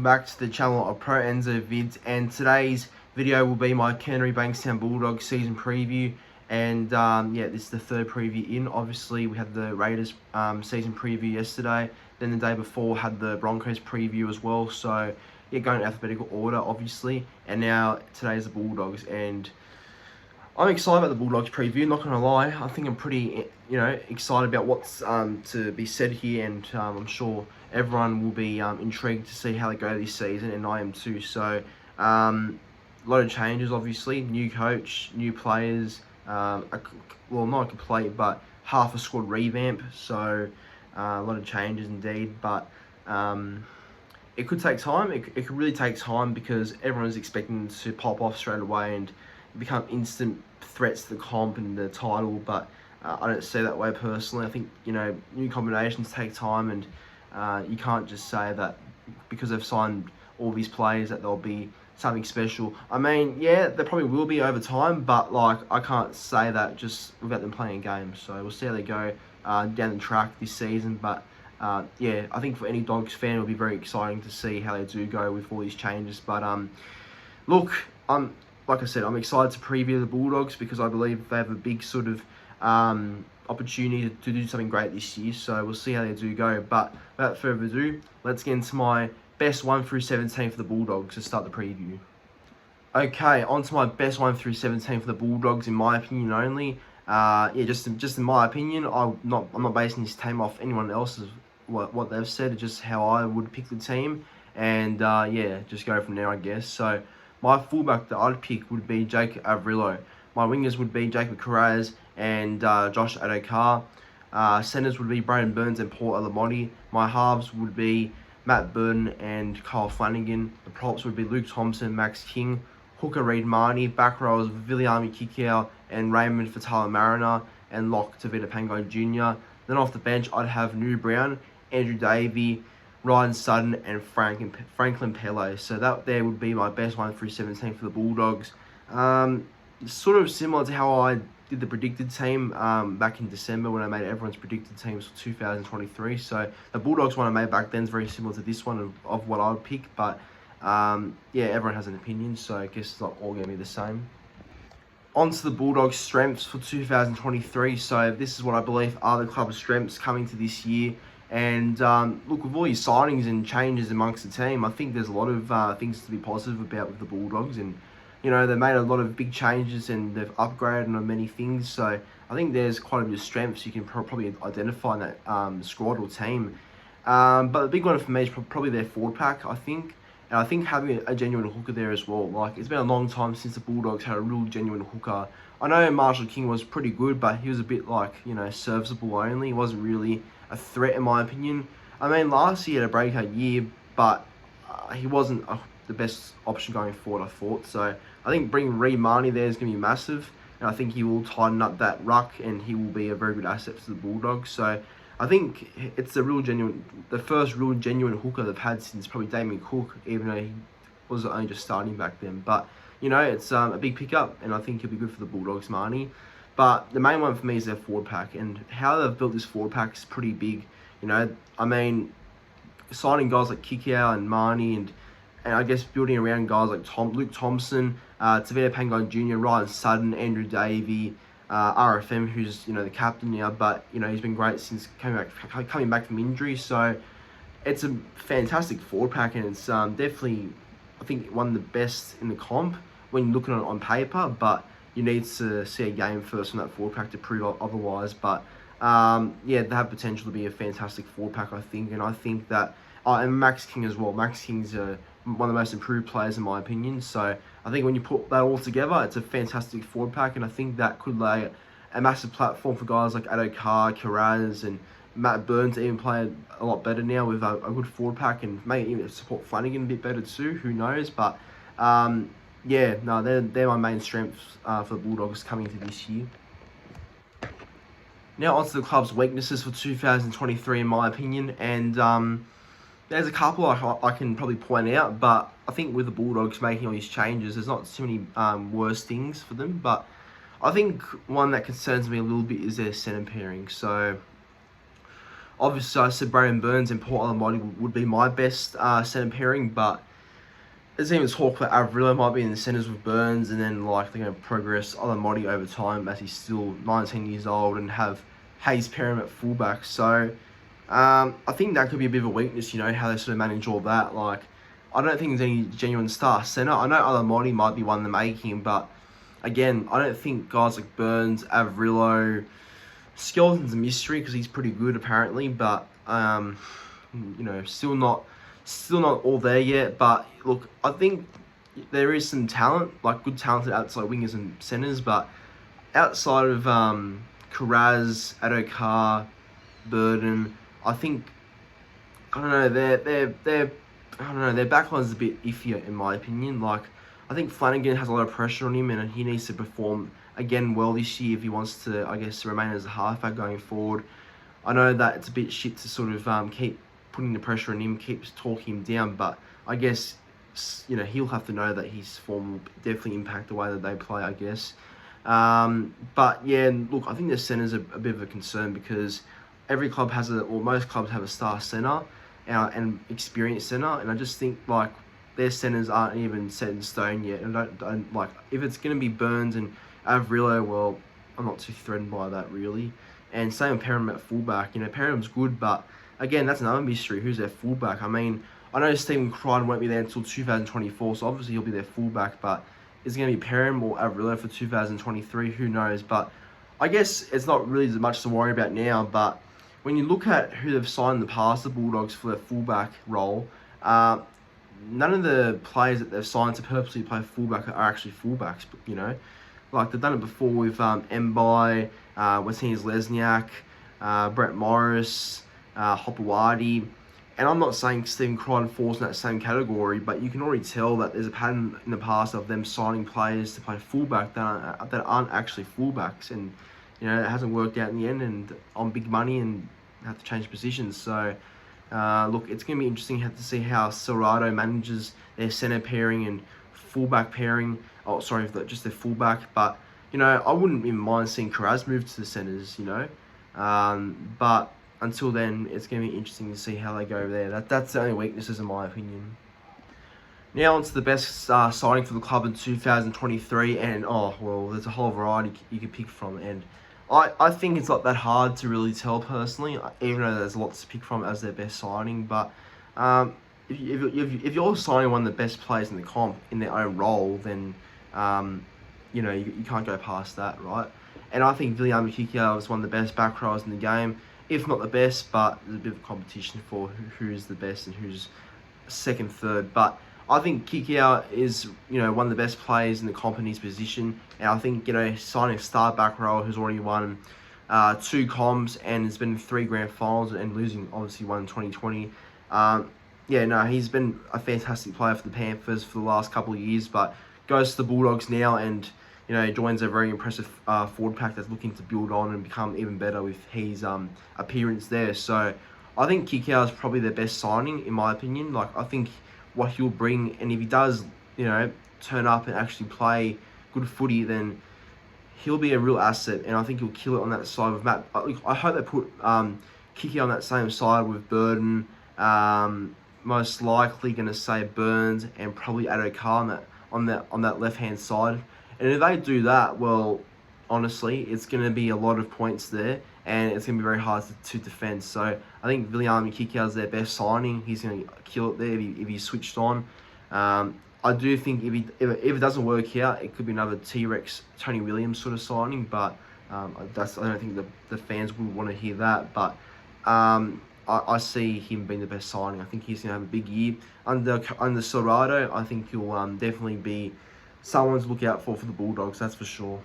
back to the channel of Pro Enzo Vids, and today's video will be my Canterbury Bankstown Bulldogs season preview. And yeah, this is the third preview in. Obviously, we had the Raiders season preview yesterday. Then the day before had the Broncos preview as well. So yeah, going in alphabetical order, obviously. And now today's the Bulldogs, and I'm excited about the Bulldogs preview, not going to lie. I think I'm pretty, excited about what's to be said here, and I'm sure everyone will be intrigued to see how they go this season, and I am too. So, a lot of changes, obviously. New coach, new players, well, not a complete, but half a squad revamp. So, a lot of changes indeed, but it could take time. It could really take time because everyone's expecting to pop off straight away and become instant threats to the comp and the title, but I don't see that way personally. I think, new combinations take time, and you can't just say that because they've signed all these players that there'll be something special. I mean, yeah, there probably will be over time, but I can't say that just without them playing games. So we'll see how they go down the track this season, but yeah, I think for any Dogs fan, it'll be very exciting to see how they do go with all these changes. But look, like I said, I'm excited to preview the Bulldogs because I believe they have a big sort of opportunity to do something great this year. So we'll see how they do go. But without further ado, let's get into my best 1 through 17 for the Bulldogs to start the preview. Okay, on to my best 1 through 17 for the Bulldogs, in my opinion only. Yeah, just in my opinion. I'm not basing this team off anyone else's what they've said. It's just how I would pick the team, and yeah, just go from there, I guess. So my fullback that I'd pick would be Jake Averillo. My wingers would be Jacob Carraz and Josh Adokar. Centers would be Braden Burns and Paul Alamotti. My halves would be Matt Burton and Kyle Flanagan. The props would be Luke Thompson, Max King, hooker Reid Marnie. Back rows Viliami Kikau and Raymond Fatala Mariner, and lock Tavita Pangai Jr. Then off the bench, I'd have New Brown, Andrew Davey, Ryan Sutton and Franklin Pele. So that there would be my best 1 through 17 for the Bulldogs. Sort of similar to how I did the predicted team back in December when I made everyone's predicted teams for 2023. So the Bulldogs one I made back then is very similar to this one of what I would pick. But yeah, everyone has an opinion, so I guess it's not all going to be the same. On to the Bulldogs' strengths for 2023. So this is what I believe are the club's strengths coming to this year. And look, with all these signings and changes amongst the team, I think there's a lot of things to be positive about with the Bulldogs. And, they've made a lot of big changes and they've upgraded on many things. So I think there's quite a bit of strengths you can probably identify in that squad or team. But the big one for me is probably their forward pack, I think. And I think having a genuine hooker there as well. Like, it's been a long time since the Bulldogs had a real genuine hooker. I know Marshall King was pretty good, but he was a bit serviceable only. He wasn't really a threat in my opinion. I mean, last year he had a breakout year, but he wasn't the best option going forward, I thought. So I think bringing Reid Marnie there is going to be massive, and I think he will tighten up that ruck, and he will be a very good asset to the Bulldogs. So I think it's the first real genuine hooker they've had since probably Damien Cook, even though he was only just starting back then. But it's a big pickup, and I think he'll be good for the Bulldogs, Marnie. But the main one for me is their forward pack, and how they've built this forward pack is pretty big. I mean, signing guys like Kikau and Marnie, and I guess building around guys like Luke Thompson, Tavita Pangai Jr., Ryan Sutton, Andrew Davey, RFM, who's the captain now, but he's been great since coming back from injury. So it's a fantastic forward pack, and it's definitely, I think, one of the best in the comp when you're looking at it on paper. But you need to see a game first from that forward pack to prove otherwise. But yeah, they have potential to be a fantastic forward pack, I think. And I think that, and Max King as well. Max King's one of the most improved players in my opinion. So I think when you put that all together, it's a fantastic forward pack, and I think that could lay a massive platform for guys like Adokar, Carraz, and Matt Burton to even play a lot better now with a good forward pack, and maybe even support Flanagan a bit better too. Who knows? But yeah, no, they're my main strengths for the Bulldogs coming into this year. Now onto the club's weaknesses for 2023, in my opinion, and there's a couple I can probably point out, but I think with the Bulldogs making all these changes, there's not too many worse things for them. But I think one that concerns me a little bit is their centre pairing. So Obviously, I said Braden Burns and Paul Alamoti would be my best centre pairing, but there's even talk that Avrilo might be in the centres with Burns, and then like they're going to progress Alamoti over time as he's still 19 years old and have Hayes pair him at fullback. So I think that could be a bit of a weakness, you know, how they sort of manage all that. Like, I don't think there's any genuine star centre. I know Alamoti might be one in the making, but again, I don't think guys like Burns, Avrilo, Skeleton's a mystery because he's pretty good apparently, but you know, still not all there yet. But look, I think there is some talent, like good talented outside wingers and centres, but outside of Karaz, Adokar, Burden, I think I don't know, their backline's a bit iffier in my opinion. Like, I think Flanagan has a lot of pressure on him, and he needs to perform again well this year if he wants to, I guess, remain as a halfback going forward. I know that it's a bit shit to sort of keep putting the pressure on him, keeps talking him down, but I guess, you know, he'll have to know that his form will definitely impact the way that they play, I guess. But yeah, look, I think the centre's a bit of a concern because every club has most clubs have a star centre and experienced centre, and I just think like their centres aren't even set in stone yet. And don't like, if it's going to be Burns and Avrilo, well, I'm not too threatened by that really. And same with Perham at fullback. You know, Perham's good, but again, that's another mystery. Who's their fullback? I mean, I know Stephen Crichton won't be there until 2024, so obviously he'll be their fullback, but is it going to be Perham or Avrilo for 2023? Who knows? But I guess it's not really much to worry about now, but when you look at who they've signed in the past, the Bulldogs, for their fullback role, none of the players that they've signed to purposely play fullback are actually fullbacks, you know. Like, they've done it before with Mbai, Wesenius Lesniak, Brett Morris, Hopewadi. And I'm not saying Stephen Crichton falls in that same category, but you can already tell that there's a pattern in the past of them signing players to play fullback that aren't actually fullbacks. And, you know, it hasn't worked out in the end and on big money and have to change positions. So, look, it's going to be interesting to see how Serrato manages their centre pairing and fullback pairing. Oh, sorry, just their fullback. But, you know, I wouldn't even mind seeing Karaz move to the centres, you know. But until then, it's going to be interesting to see how they go there. That's the only weaknesses in my opinion. Now on to the best signing for the club in 2023. And, oh, well, there's a whole variety you can pick from. And I think it's not that hard to really tell personally, even though there's lots to pick from as their best signing. But if you're signing one of the best players in the comp in their own role, then you know, you can't go past that, right? And I think Viliame Kikau is one of the best back rowers in the game, if not the best. But there's a bit of competition for who's the best and who's second, third. But I think Kikau is, you know, one of the best players in the comp in his position. And I think, you know, signing a star back rower who's already won 2 comps and has been in 3 grand finals and losing, obviously, one in 2020. Yeah, no, he's been a fantastic player for the Panthers for the last couple of years, but goes to the Bulldogs now and, you know, joins a very impressive forward pack that's looking to build on and become even better with his appearance there. So I think Kikau is probably their best signing, in my opinion. Like, I think what he'll bring, and if he does, you know, turn up and actually play good footy, then he'll be a real asset, and I think he'll kill it on that side with Matt. I hope they put Kiki on that same side with Burden, most likely going to say Burns and probably Adokar on that left hand side. And if they do that, well, honestly, it's going to be a lot of points there, and it's going to be very hard to defend. So I think Viliame Kikau is their best signing. He's going to kill it there if he's switched on. I do think if it doesn't work out, it could be another T-Rex Tony Williams sort of signing, but I don't think the fans would want to hear that. But I see him being the best signing. I think he's going to have a big year under Serrato. I think he'll definitely be someone to look out for the Bulldogs, that's for sure.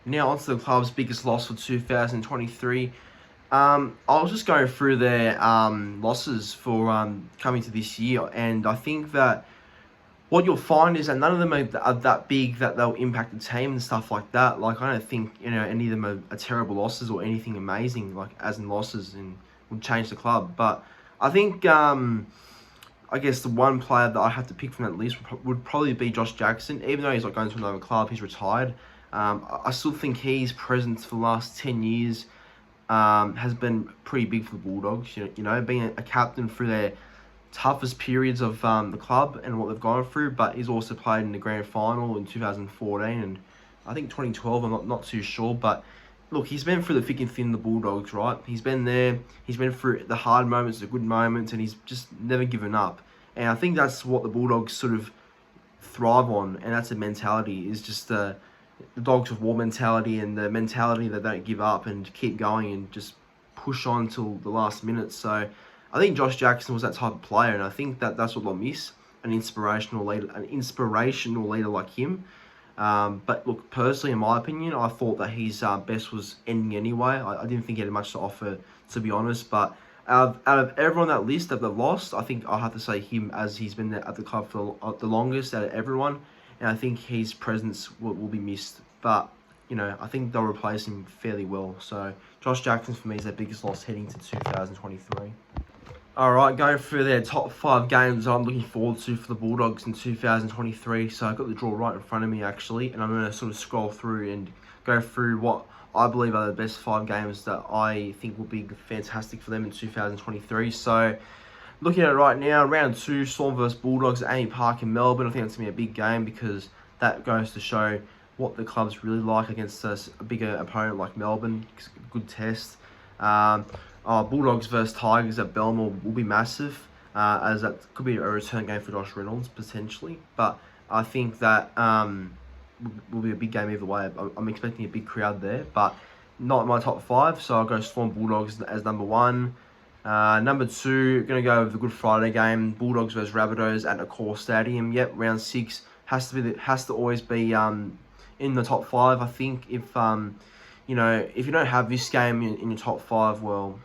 Now on to the club's biggest loss for 2023. I was just going through their losses for coming to this year, and I think that what you'll find is that none of them are that big that they'll impact the team and stuff like that. Like, I don't think, you know, any of them are terrible losses or anything amazing, like, as in losses, and would change the club. But I think, I guess the one player that I have to pick from that list would probably be Josh Jackson. Even though he's not going to another club, he's retired. I still think his presence for the last 10 years has been pretty big for the Bulldogs. You know, being a captain through their toughest periods of the club and what they've gone through. But he's also played in the grand final in 2014 and I think 2012. I'm not too sure, but look, he's been through the thick and thin, the Bulldogs, right? He's been there. He's been through the hard moments, the good moments, and he's just never given up. And I think that's what the Bulldogs sort of thrive on, and that's a mentality, is just the dogs of war mentality and the mentality that don't give up and keep going and just push on till the last minute. So I think Josh Jackson was that type of player, and I think that's what they'll miss, an inspirational leader like him. But look, personally, in my opinion, I thought that his best was ending anyway. I didn't think he had much to offer, to be honest. But out of everyone on that list that they've lost, I think I'll have to say him, as he's been at the club for the longest out of everyone. And I think his presence will be missed. But, you know, I think they'll replace him fairly well. So Josh Jackson, for me, is their biggest loss heading to 2023. Alright, going through their top 5 games I'm looking forward to for the Bulldogs in 2023. So I've got the draw right in front of me, actually, and I'm going to sort of scroll through and go through what I believe are the best 5 games that I think will be fantastic for them in 2023. So looking at it right now, round 2, Storm vs Bulldogs at Amy Park in Melbourne. I think it's going to be a big game because that goes to show what the club's really like against a bigger opponent like Melbourne. It's a good test. Bulldogs versus Tigers at Belmore will be massive, as that could be a return game for Josh Reynolds, potentially. But I think that will be a big game either way. I'm expecting a big crowd there, but not my top 5, so I'll go Storm Bulldogs as number 1. Number 2, going to go with the Good Friday game, Bulldogs versus Rabbitohs at Accor Stadium. Yep, round 6 has to always be in the top 5. I think if you know, if you don't have this game in your top 5, well,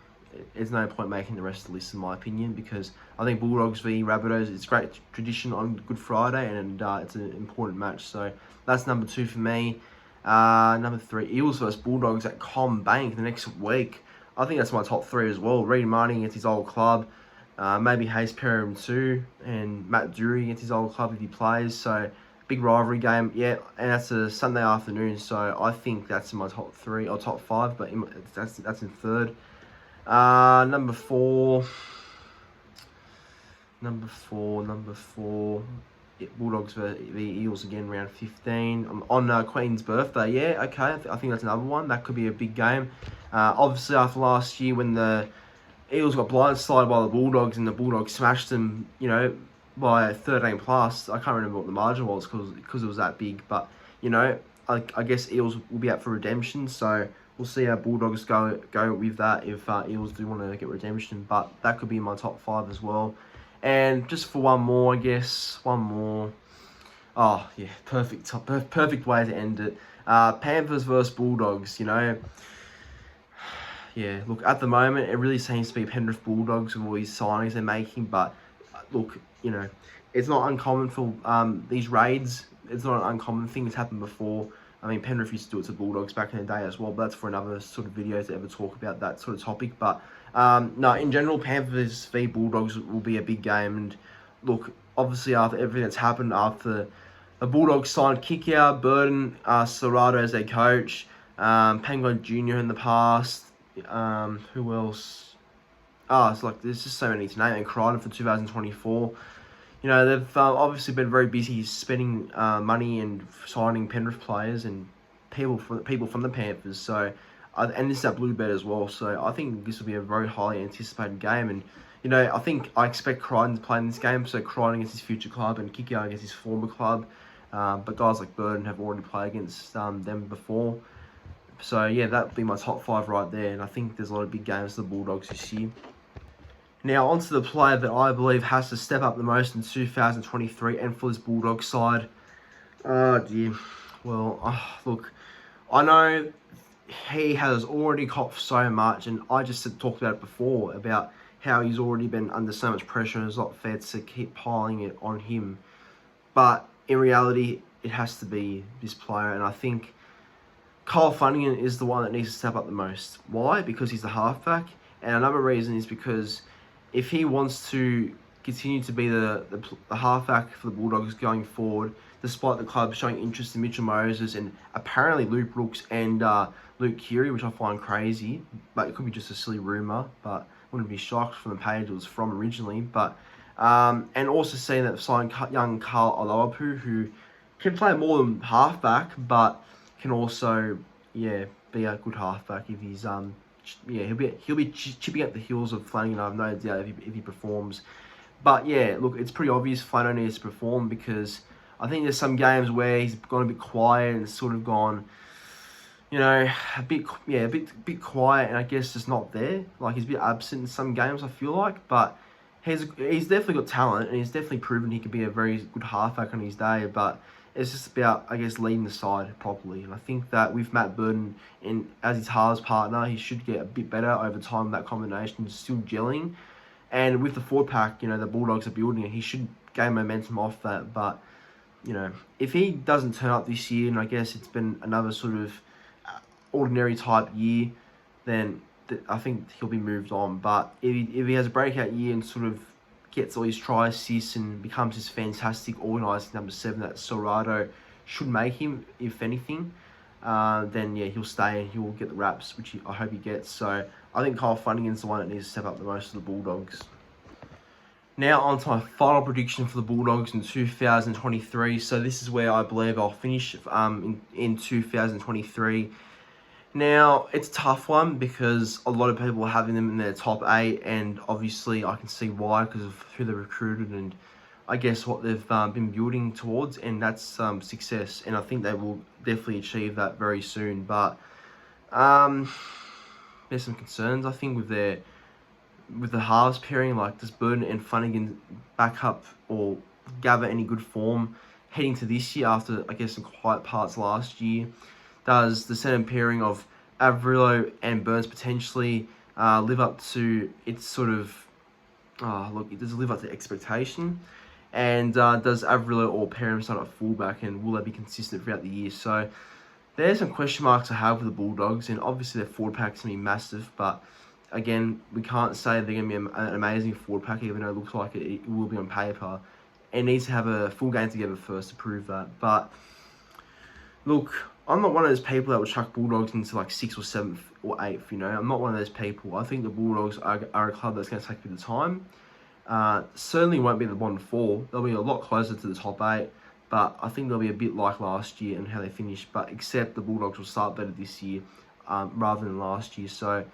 there's no point making the rest of the list, in my opinion, because I think Bulldogs v Rabbitohs, it's great tradition on Good Friday, and it's an important match. So that's number 2 for me. Number 3, Eels versus Bulldogs at CommBank the next week. I think that's my top 3 as well. Reid Marnie against his old club. Maybe Hayes Perham too, and Matt Dury against his old club if he plays. So big rivalry game, yeah, and that's a Sunday afternoon. So I think that's in my top 3 or top 5, but that's in 3rd. Number 4. Yeah, Bulldogs v Eels again, round 15. On Queen's birthday, yeah, okay. I think that's another one. That could be a big game. Obviously, after last year when the Eels got blindsided by the Bulldogs and the Bulldogs smashed them, you know, by 13 plus. I can't remember what the margin was because it was that big. But, you know, I guess Eels will be out for redemption. So we'll see how Bulldogs go with that if Eels do want to get redemption. But that could be my top 5 as well. And just for one more, I guess, Oh, yeah, perfect way to end it. Panthers versus Bulldogs, you know. Yeah, look, at the moment, it really seems to be Penrith Bulldogs with all these signings they're making. But, look, you know, it's not uncommon for these raids. It's not an uncommon thing. It's happened before. I mean, Penrith used to do it to Bulldogs back in the day as well, but that's for another sort of video to ever talk about that sort of topic. But, no, in general, Panthers v Bulldogs will be a big game. And, look, obviously after everything that's happened, after the Bulldogs signed Kickout, Burton, Serrato as their coach, Penguin Jr. in the past, who else? It's like, there's just so many to name. And Crichton for 2024. You know, they've obviously been very busy spending money and signing Penrith players and people from the Panthers. So, and this is at Bluebird as well. So I think this will be a very highly anticipated game. And, you know, I expect Crichton to play in this game. So Crichton against his future club and Kickout against his former club. But guys like Burton have already played against them before. So, yeah, that would be my top 5 right there. And I think there's a lot of big games for the Bulldogs this year. Now, onto the player that I believe has to step up the most in 2023 and for this Bulldogs side. Oh, dear. Well, look, I know he has already copped so much, and I just talked about it before, about how he's already been under so much pressure, and it's not fair to keep piling it on him. But in reality, it has to be this player, and I think Kyle Flanagan is the one that needs to step up the most. Why? Because he's the halfback, and another reason is because if he wants to continue to be the halfback for the Bulldogs going forward, despite the club showing interest in Mitchell Moses and apparently Luke Brooks and Luke Keary, which I find crazy, but it could be just a silly rumour, but wouldn't be shocked from the page it was from originally. But and also seeing that signed young Carl Olawapu, who can play more than halfback, but can also be a good halfback if he's he'll be chipping at the heels of Flanagan. I have no doubt if he performs. But yeah, look, it's pretty obvious Flano needs to perform, because I think there's some games where he's gone a bit quiet and sort of gone, a bit quiet, and I guess just not there. Like, he's a bit absent in some games, I feel like, but he's definitely got talent, and he's definitely proven he could be a very good halfback on his day. But it's just about, I guess, leading the side properly. And I think that with Matt Burton as his halves partner, he should get a bit better over time. That combination is still gelling. And with the forward pack, the Bulldogs are building it, he should gain momentum off that. But, if he doesn't turn up this year, and I guess it's been another sort of ordinary type year, then I think he'll be moved on. But if he has a breakout year and sort of gets all his try assists and becomes this fantastic organised number 7 that Serrato should make him, if anything, then yeah, he'll stay and he'll get the raps, which I hope he gets. So I think Kyle Flanagan's the one that needs to step up the most for the Bulldogs. Now on to my final prediction for the Bulldogs in 2023. So this is where I believe I'll finish in 2023. Now, it's a tough one because a lot of people are having them in their top 8, and obviously I can see why, because of who they've recruited and I guess what they've been building towards, and that's success, and I think they will definitely achieve that very soon. But there's some concerns, I think, with the halves pairing. Like, does Burton and Flanagan back up or gather any good form heading to this year after, I guess, some quiet parts last year? Does the centre pairing of Averillo and Burns potentially live up to its sort of... does it live up to expectation? And does Averillo or Perham start at fullback, and will they be consistent throughout the year? So there's some question marks I have with the Bulldogs, and obviously their forward pack's going to be massive, but again, we can't say they're going to be an amazing forward pack, even though it looks like it will be on paper. It needs to have a full game together first to prove that. But look, I'm not one of those people that would chuck Bulldogs into like 6th or 7th or 8th, I'm not one of those people. I think the Bulldogs are a club that's going to take a bit of time. Certainly won't be the bottom 4. They'll be a lot closer to the top 8, but I think they'll be a bit like last year and how they finished. But except the Bulldogs will start better this year rather than last year. So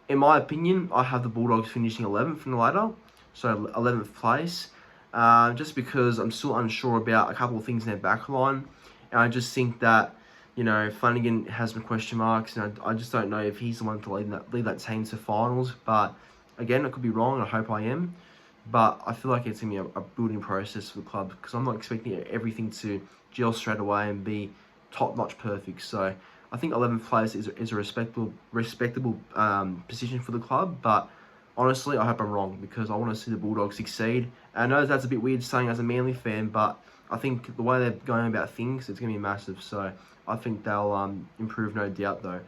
in my opinion, I have the Bulldogs finishing 11th in the ladder, so 11th place, just because I'm still unsure about a couple of things in their back line. And I just think that, Flanagan has some question marks, and I just don't know if he's the one to lead that team to finals. But again, I could be wrong, I hope I am. But I feel like it's going to be a building process for the club, because I'm not expecting everything to gel straight away and be top-notch perfect. So I think 11th place is a respectable position for the club. But honestly, I hope I'm wrong, because I want to see the Bulldogs succeed. And I know that's a bit weird saying as a Manly fan, but I think the way they're going about things, it's going to be massive. So I think they'll improve, no doubt, though.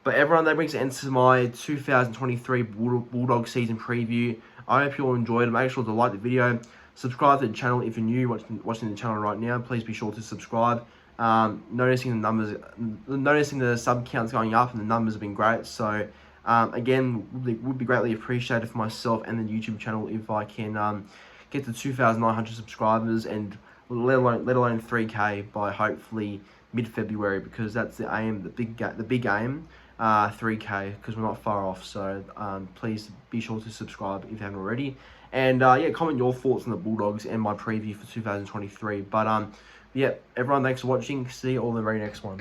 But everyone, that brings an end to my 2023 Bulldog season preview. I hope you all enjoyed it. Make sure to like the video. Subscribe to the channel if you're new watching the channel right now. Please be sure to subscribe. Noticing the sub counts going up, and the numbers have been great. So again, would be greatly appreciated for myself and the YouTube channel if I can get to 2,900 subscribers, and let alone 3K by hopefully mid-February, because that's the aim, the big aim, 3K, because we're not far off. So please be sure to subscribe if you haven't already, and comment your thoughts on the Bulldogs and my preview for 2023. But yeah, everyone, thanks for watching. See you all in the very next one.